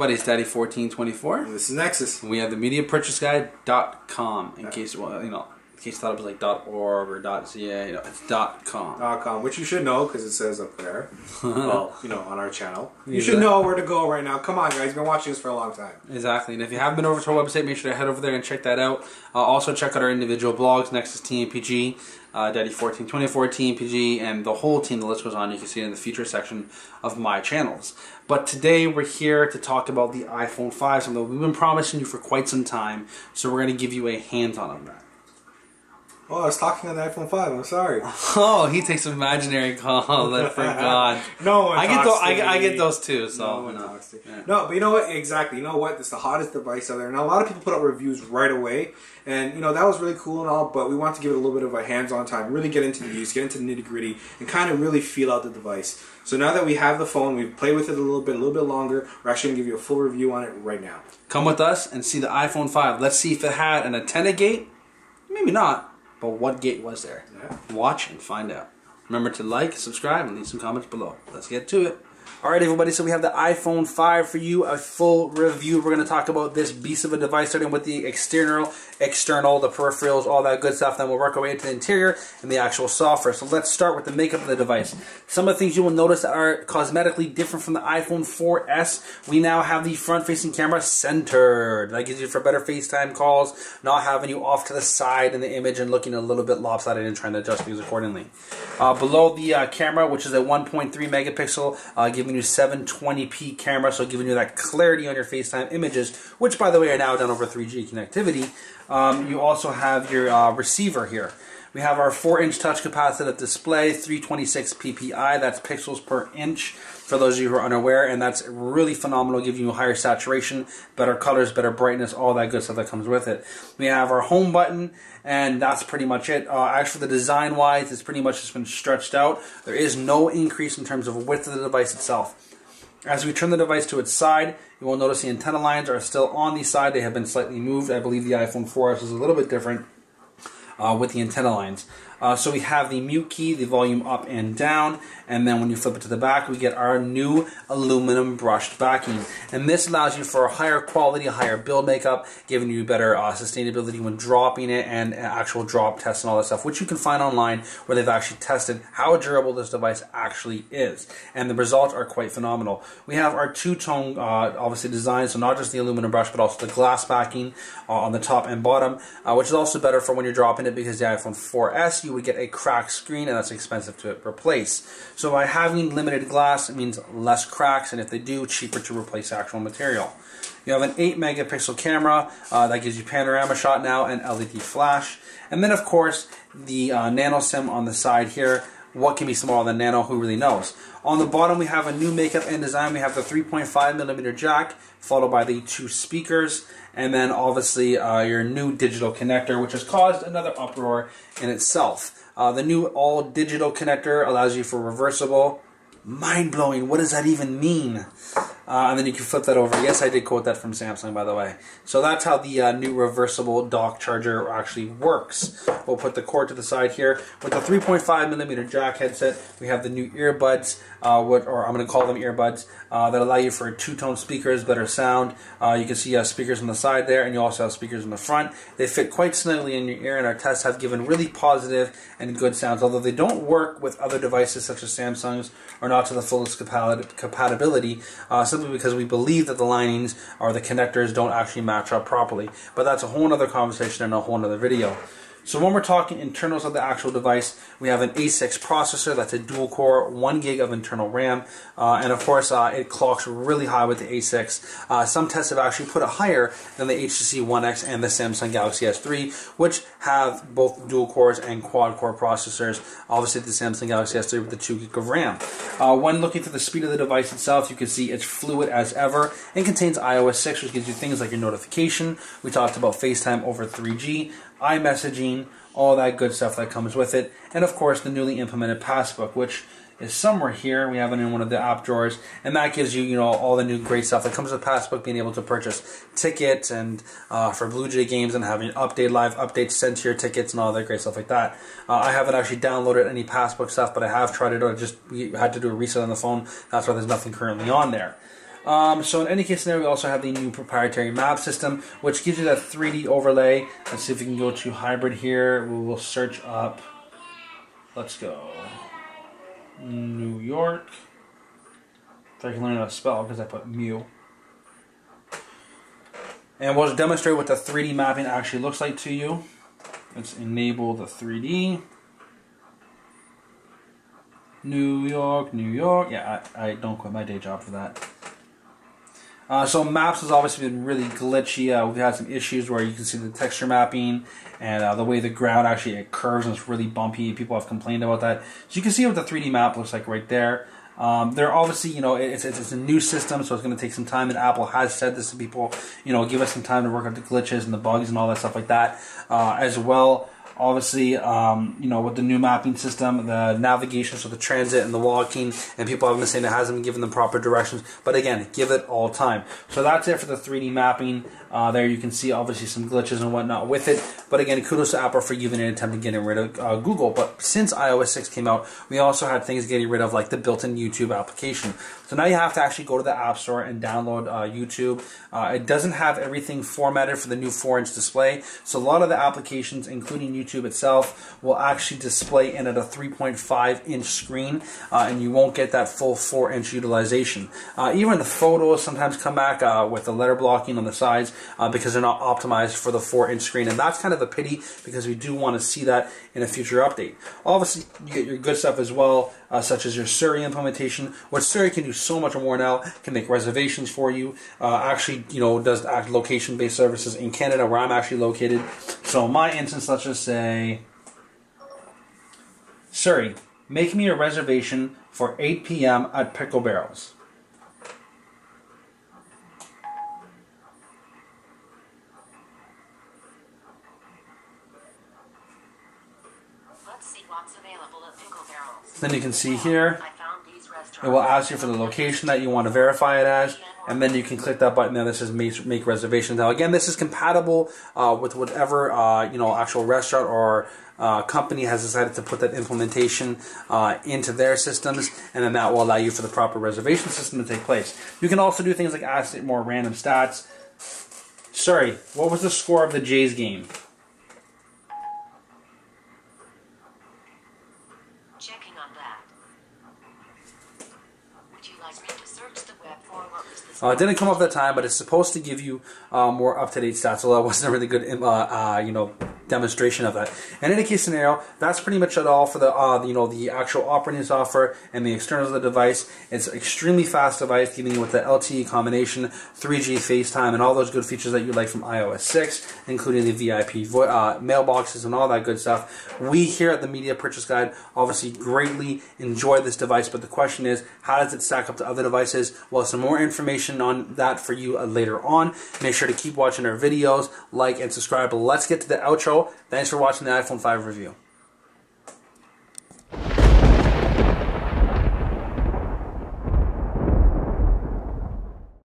everybody, it's Daddy1424. This is Nexus. And we have the MediaPurchaseGuide.com. In case, well, you know, in case you thought it was like .org or .ca, you know, it's .com. .com, which you should know because it says up there. Well, you know, on our channel. You should know where to go right now. Come on, guys. You've been watching this for a long time. Exactly. And if you haven't been over to our website, make sure to head over there and check that out. Also, check out our individual blogs, Nexus TMPG, Daddy1424 TMPG, and the whole team. The list goes on. You can see it in the feature section of my channels. But today we're here to talk about the iPhone 5, something that we've been promising you for quite some time. So we're going to give you a hands-on on that. Oh, I was talking on the iPhone 5. I'm sorry. Oh, he takes imaginary calls. I forgot. No one I get those too. So no one talks to you. Yeah. No, but you know what? Exactly. You know what? It's the hottest device out there. Now, a lot of people put out reviews right away. And, you know, that was really cool and all, but we want to give it a little bit of a hands-on time, really get into the use, get into the nitty-gritty, and kind of really feel out the device. So now that we have the phone, we've played with it a little bit longer, we're actually going to give you a full review on it right now. Come with us and see the iPhone 5. Let's see if it had an antenna gate. Maybe not. But what gate was there? Yeah. Watch and find out. Remember to like, subscribe, and leave some comments below. Let's get to it. Alright, everybody, so we have the iPhone 5 for you, a full review. We're going to talk about this beast of a device, starting with the external, the peripherals, all that good stuff. Then we'll work our way into the interior and the actual software. So let's start with the makeup of the device. Some of the things you will notice that are cosmetically different from the iPhone 4S. We now have the front-facing camera centered. That gives you for better FaceTime calls, not having you off to the side in the image and looking a little bit lopsided and trying to adjust things accordingly. Below the camera, which is a 1.3 megapixel, giving you 720p camera, so giving you that clarity on your FaceTime images, which by the way are now done over 3G connectivity. You also have your receiver here. We have our 4-inch touch capacitive display, 326 ppi, that's pixels per inch for those of you who are unaware, and that's really phenomenal, giving you higher saturation, better colors, better brightness, all that good stuff that comes with it. We have our home button, and that's pretty much it. Actually, the design-wise, it's pretty much just been stretched out. There is no increase in terms of width of the device itself. As we turn the device to its side, you will notice the antenna lines are still on the side. They have been slightly moved. I believe the iPhone 4S is a little bit different with the antenna lines. So we have the mute key, the volume up and down, and then when you flip it to the back, we get our new aluminum brushed backing. And this allows you for a higher quality, a higher build makeup, giving you better sustainability when dropping it and actual drop tests and all that stuff, which you can find online where they've actually tested how durable this device actually is. And the results are quite phenomenal. We have our two-tone, obviously, design, so not just the aluminum brush, but also the glass backing on the top and bottom, which is also better for when you're dropping it because the iPhone 4S, you would get a cracked screen, and that's expensive to replace. So by having limited glass, it means less cracks, and if they do, cheaper to replace actual material. You have an 8 megapixel camera that gives you panorama shot now and LED flash. And then, of course, the nano SIM on the side here. What can be smaller than nano? Who really knows? On the bottom, we have a new makeup and design. We have the 3.5mm jack, followed by the 2 speakers, and then obviously your new digital connector, which has caused another uproar in itself. The new all-digital connector allows you for reversible. Mind-blowing. What does that even mean? And then you can flip that over. Yes, I did quote that from Samsung, by the way. So that's how the new reversible dock charger actually works. We'll put the cord to the side here. With the 3.5mm jack headset, we have the new earbuds, or I'm going to call them earbuds, that allow you for two-tone speakers, better sound. You can see speakers on the side there, and you also have speakers in the front. They fit quite snugly in your ear, and our tests have given really positive and good sounds, although they don't work with other devices such as Samsung's, or not to the fullest compatibility, simply because we believe that the linings or the connectors don't actually match up properly. But that's a whole other conversation and a whole other video. So when we're talking internals of the actual device, we have an A6 processor that's a dual-core, 1 gig of internal RAM, and of course it clocks really high with the A6. Some tests have actually put it higher than the HTC One X and the Samsung Galaxy S3, which have both dual cores and quad-core processors. Obviously the Samsung Galaxy S3 with the 2 gig of RAM. When looking through the speed of the device itself, you can see it's fluid as ever and contains iOS 6, which gives you things like your notification. We talked about FaceTime over 3G, iMessaging, all that good stuff that comes with it, and of course the newly implemented Passbook, which is somewhere here. We have it in one of the app drawers, and that gives you, all the new great stuff that comes with Passbook, being able to purchase tickets and for Blue Jay games and having live updates sent to your tickets and all that great stuff like that. I haven't actually downloaded any Passbook stuff, but I have tried it. We had to do a reset on the phone. That's why there's nothing currently on there. So in any case scenario, we also have the new proprietary map system, which gives you that 3D overlay. Let's see if we can go to hybrid here. We will search up, let's go, New York. If I can learn how to spell, because I put Mew. And we'll demonstrate what the 3D mapping actually looks like to you. Let's enable the 3D. New York, New York. Yeah, I don't quit my day job for that. So maps has obviously been really glitchy. We've had some issues where you can see the texture mapping and the way the ground actually it curves and it's really bumpy. People have complained about that. So you can see what the 3D map looks like right there. They're obviously, you know, it's a new system, so it's going to take some time, and Apple has said this to people, you know, give us some time to work out the glitches and the bugs and all that stuff like that as well. Obviously, you know, with the new mapping system, the navigation, so the transit and the walking, and people have been saying it hasn't been given them proper directions. But again, give it all time. So that's it for the 3D mapping. There you can see obviously some glitches and whatnot with it. But again, kudos to Apple for even an attempt at getting rid of Google. But since iOS 6 came out, we also had things getting rid of like the built-in YouTube application. So now you have to actually go to the App Store and download YouTube. It doesn't have everything formatted for the new 4-inch display. So a lot of the applications, including YouTube itself, will actually display in at a 3.5-inch screen, and you won't get that full 4-inch utilization. Even the photos sometimes come back with the letter blocking on the sides because they're not optimized for the 4-inch screen, and that's kind of a pity because we do want to see that in a future update. Obviously, you get your good stuff as well, such as your Siri implementation, which Siri can do so much more now. Can make reservations for you. Actually, you know, does location-based services in Canada where I'm actually located. So in my instance, let's just say, Siri, make me a reservation for 8 p.m. at Pickle Barrels. Let's see what's available at Pickle Barrels. Then you can see here, it will ask you for the location that you want to verify it as, and then you can click that button there that says make reservations. Now again, this is compatible with whatever you know, actual restaurant or company has decided to put that implementation into their systems, and then that will allow you for the proper reservation system to take place. You can also do things like ask it more random stats. Sorry, what was the score of the Jays game? Checking on that. Would you like me to search the web for what was the It didn't come up that time, but it's supposed to give you more up-to-date stats, so that wasn't a really good, you know, demonstration of that. In any case scenario, that's pretty much it all for the, you know, the actual operating software and the externals of the device. It's an extremely fast device, giving you with the LTE combination, 3G FaceTime, and all those good features that you like from iOS 6, including the VIP mailboxes and all that good stuff. We here at the Media Purchase Guide obviously greatly enjoy this device, but the question is, how does it stack up to other devices? Well, some more information on that for you later on. Make sure to keep watching our videos, like and subscribe. Let's get to the outro. Thanks for watching the iPhone 5 review.